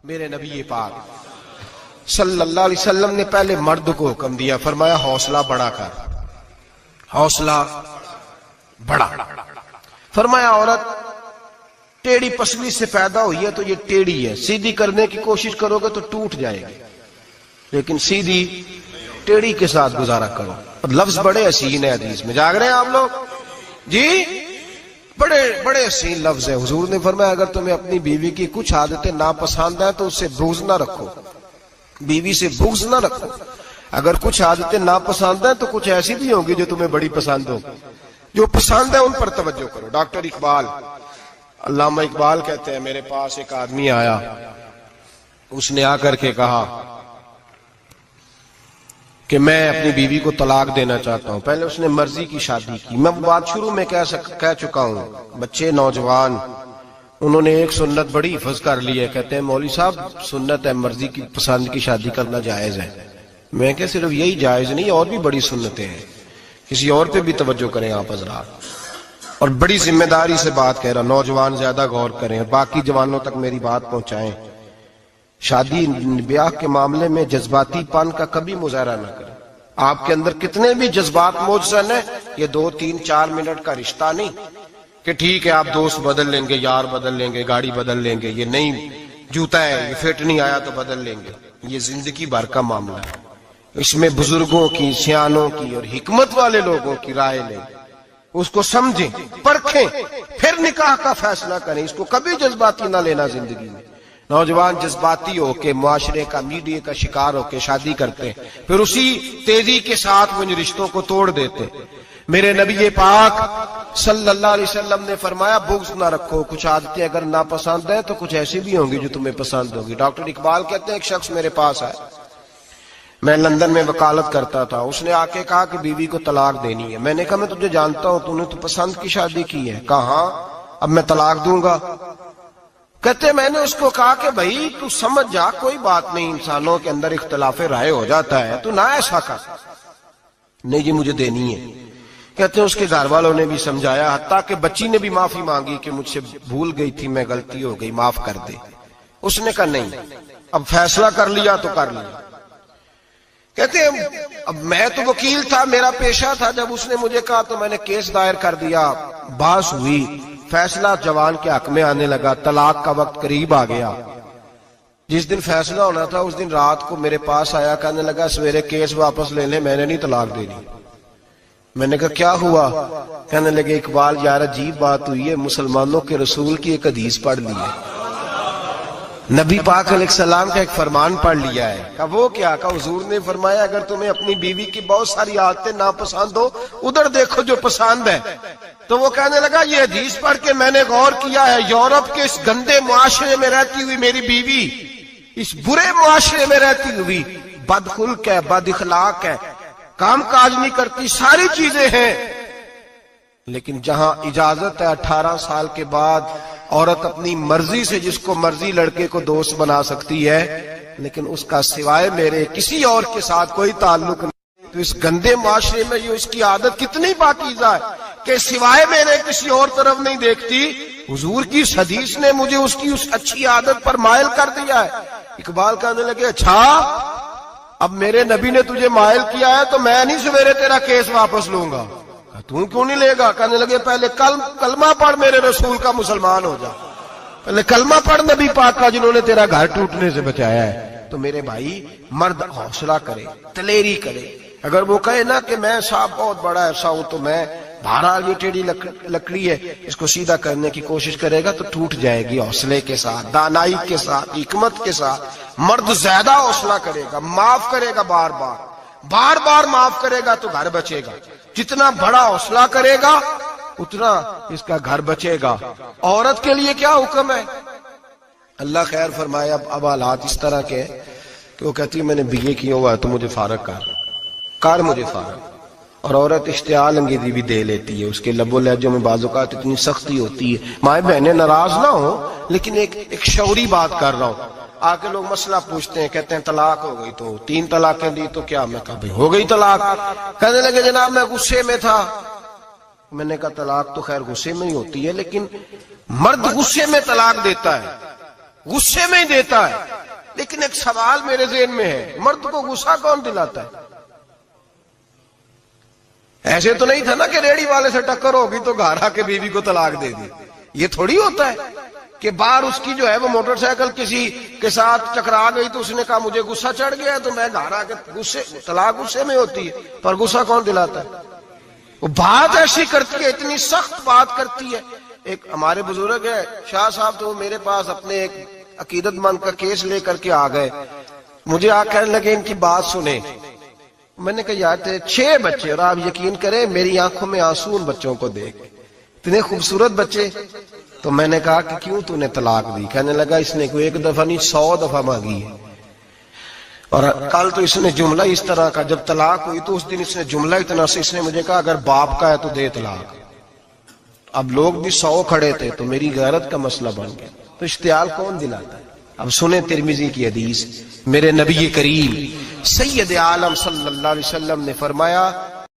میرے نبی پاک صلی اللہ علیہ وسلم نے پہلے مرد کو حکم دیا، فرمایا حوصلہ بڑا کر، حوصلہ بڑا۔ فرمایا عورت ٹیڑھی پسلی سے پیدا ہوئی ہے تو یہ ٹیڑھی ہے، سیدھی کرنے کی کوشش کرو گے تو ٹوٹ جائے گی، لیکن سیدھی ٹیڑھی کے ساتھ گزارا کرو۔ لفظ بڑے حسین ہیں، حدیث میں جاگ رہے ہیں آپ لوگ جی، بڑے بڑے حسین لفظ ہیں۔ حضور نے فرمایا اگر تمہیں اپنی بیوی کی کچھ عادتیں ناپسند ہیں تو اس سے بغض نہ رکھو، بیوی سے بغض نہ رکھو۔ اگر کچھ عادتیں ناپسند ہیں تو کچھ ایسی بھی ہوں گی جو تمہیں بڑی پسند ہو، جو پسند ہے ان پر توجہ کرو۔ ڈاکٹر اقبال، علامہ اقبال کہتے ہیں میرے پاس ایک آدمی آیا، اس نے آ کر کے کہا کہ میں اپنی بیوی کو طلاق دینا چاہتا ہوں۔ پہلے اس نے مرضی کی شادی کی، میں بات شروع میں کہہ چکا ہوں، بچے نوجوان انہوں نے ایک سنت بڑی حفظ کر لی ہے، کہتے ہیں مولوی صاحب سنت ہے مرضی کی پسند کی شادی کرنا جائز ہے۔ میں کہ صرف یہی جائز نہیں، اور بھی بڑی سنتیں ہیں، کسی اور پہ بھی توجہ کریں آپ حضرات، اور بڑی ذمہ داری سے بات کہہ رہا، نوجوان زیادہ غور کریں، باقی جوانوں تک میری بات پہنچائیں۔ شادی بیاہ کے معاملے میں جذباتی پن کا کبھی مظاہرہ نہ کریں۔ آپ کے اندر کتنے بھی جذبات موجود ہیں، یہ 2 3 4 منٹ کا رشتہ نہیں کہ ٹھیک ہے آپ دوست بدل لیں گے، یار بدل لیں گے، گاڑی بدل لیں گے، یہ نہیں جوتا ہے یہ فٹ نہیں آیا تو بدل لیں گے، یہ زندگی بھر کا معاملہ ہے۔ اس میں بزرگوں کی، سیانوں کی اور حکمت والے لوگوں کی رائے لیں، اس کو سمجھیں، پرکھیں، پھر نکاح کا فیصلہ کریں۔ اس کو کبھی جذباتی نہ لینا زندگی میں۔ نوجوان جذباتی ہو کے، معاشرے کا، میڈیا کا شکار ہو کے شادی کرتے ہیں، پھر اسی تیزی کے ساتھ وہ ان رشتوں کو توڑ دیتے۔ میرے نبی پاک صلی اللہ علیہ وسلم نے فرمایا بغض نہ رکھو، کچھ عادتیں اگر ناپسند ہیں تو کچھ ایسی بھی ہوں گی جو تمہیں پسند ہوگی۔ ڈاکٹر اقبال کہتے ہیں ایک شخص میرے پاس آئے، میں لندن میں وکالت کرتا تھا، اس نے آ کے کہا کہ بیوی کو طلاق دینی ہے۔ میں نے کہا میں تجھے جانتا ہوں، تو نے تو پسند کی شادی کی ہے۔ کہا ہاں، اب میں طلاق دوں گا۔ کہتے میں نے اس کو کہا کہ بھائی تو سمجھ جا، کوئی بات نہیں، انسانوں کے اندر اختلاف رائے ہو جاتا ہے، تو نہ ایسا کر۔ نہیں جی مجھے دینی ہے۔ کہتے ہیں اس کے گھر والوں نے بھی سمجھایا، حتیٰ کہ بچی نے بھی معافی مانگی کہ مجھ سے بھول گئی تھی، میں غلطی ہو گئی، معاف کر دے۔ اس نے کہا نہیں، اب فیصلہ کر لیا تو کر لیا۔ کہتے ہیں اب میں تو وکیل تھا، میرا پیشہ تھا، جب اس نے مجھے کہا تو میں نے کیس دائر کر دیا، بحث ہوئی، فیصلہ جوان کے حق میں آنے لگا، طلاق کا وقت قریب آ گیا۔ جس دن فیصلہ ہونا تھا اس دن رات کو میرے پاس آیا، کہنے لگا سویرے کیس واپس لے لیں، میں نے نہیں طلاق دینی۔ میں نے کہا کیا ہوا؟ کہنے لگے اقبال یار عجیب بات ہوئی ہے، مسلمانوں کے رسول کی ایک حدیث پڑھ لی ہے، نبی پاک علیہ السلام کا ایک فرمان پڑھ لیا ہے۔ کہا وہ کیا؟ کہا حضور نے فرمایا اگر تمہیں اپنی بیوی کی بہت ساری عادتیں ناپسند ہو، ادھر دیکھو جو پسند ہے۔ تو وہ کہنے لگا یہ حدیث پڑھ کے میں نے غور کیا ہے، یورپ کے اس گندے معاشرے میں رہتی ہوئی میری بیوی اس برے معاشرے میں رہتی ہوئی بد خلق ہے، بد اخلاق ہے، کام کاج نہیں کرتی، ساری چیزیں ہیں، لیکن جہاں اجازت ہے 18 سال کے بعد عورت اپنی مرضی سے جس کو مرضی لڑکے کو دوست بنا سکتی ہے، لیکن اس کا سوائے میرے کسی اور کے ساتھ کوئی تعلق نہیں۔ تو اس گندے معاشرے میں یہ اس کی عادت کتنی پاکیزہ ہے کہ سوائے میرے کسی اور طرف نہیں دیکھتی۔ حضور کی اس حدیث نے مجھے اس کی اس اچھی عادت پر مائل کر دیا ہے۔ اقبال کہنے لگے اچھا اب میرے نبی نے تجھے مائل کیا ہے تو میں نہیں سویرے تیرا کیس واپس لوں گا۔ تو کیوں نہیں لے گا؟ کہنے لگے پہلے کلمہ پڑھ میرے رسول کا، مسلمان ہو جا، پہلے کلمہ پڑھ نبی پاک کا جنہوں نے تیرا گھر ٹوٹنے سے بچایا ہے۔ تو میرے بھائی مرد حوصلہ کرے، دلیری کرے۔ اگر وہ کہے نا کہ میں صاحب بہت بڑا ایسا ہوں تو میں بہرحال یہ ٹیڑھی لکڑی ہے اس کو سیدھا کرنے کی کوشش کرے گا تو ٹوٹ جائے گی۔ حوصلے کے ساتھ، دانائی کے ساتھ، حکمت کے ساتھ مرد زیادہ حوصلہ کرے گا، معاف کرے گا، بار بار معاف کرے گا تو گھر بچے گا۔ جتنا بڑا حوصلہ کرے گا اتنا اس کا گھر بچے گا۔ عورت کے لیے کیا حکم ہے؟ اللہ خیر فرمائے۔ اب حالات اس طرح کے کہ وہ کہتی ہے میں نے BA کیا ہوا ہے تو مجھے فارغ کر مجھے فارغ۔ اور عورت اشتعال انگیزی بھی دے لیتی ہے، اس کے لب و لہجوں میں بعض اوقات اتنی سختی ہوتی ہے۔ مائیں بہنیں ناراض نہ ہو، لیکن ایک شعوری بات کر رہا ہوں۔ آ کے لوگ مسئلہ پوچھتے ہیں، کہتے ہیں طلاق ہو گئی تو 3 طلاقیں دی تو کیا؟ میں کہا بھائی ہو گئی طلاق۔ کہنے لگے جناب میں غصے میں تھا۔ میں نے کہا طلاق تو خیر غصے میں ہی ہوتی ہے، لیکن مرد غصے میں طلاق دیتا ہے، غصے میں ہی دیتا ہے۔ لیکن ایک سوال میرے ذہن میں ہے، مرد کو غصہ کون دلاتا ہے؟ ایسے تو نہیں تھا نا کہ ریڑی والے سے ٹکر ہوگی تو گھر آ کے بیوی کو طلاق دے دی. یہ تھوڑی ہوتا ہے کہ باہر اس کی جو ہے وہ موٹر سائیکل کسی کے ساتھ ٹکرا گئی تو اس نے کہا مجھے غصہ چڑھ گیا تو میں گھر آ کے طلاق غصے میں ہوتی ہے. پر غصہ کون دلاتا ہے؟ وہ بات ایسی کرتی ہے، اتنی سخت بات کرتی ہے. ایک ہمارے بزرگ ہے شاہ صاحب، تو وہ میرے پاس اپنے ایک عقیدت مند کا کیس لے کر کے آ گئے. مجھے آ کہنے لگے ان کی بات سنیں. میں نے کہا یار تھے 6 بچے، اور آپ یقین کریں میری آنکھوں میں آنسو ان بچوں کو دیکھ، اتنے خوبصورت بچے. تو میں نے کہا کہ کیوں تو نے طلاق دی؟ کہنے لگا اس نے کوئی 1 دفعہ نہیں 100 دفعہ مانگی ہے. اور کل تو اس نے جملہ اس طرح کا، جب طلاق ہوئی تو اس دن اس نے جملہ اتنا سے اس نے مجھے کہا اگر باپ کا ہے تو دے طلاق. اب لوگ بھی 100 کھڑے تھے تو میری غیرت کا مسئلہ بن گیا. تو اشتعال کون دلاتا ہے؟ اب سنیں ترمذی کی حدیث. میرے نبی کریم سید عالم صلی اللہ علیہ وسلم نے فرمایا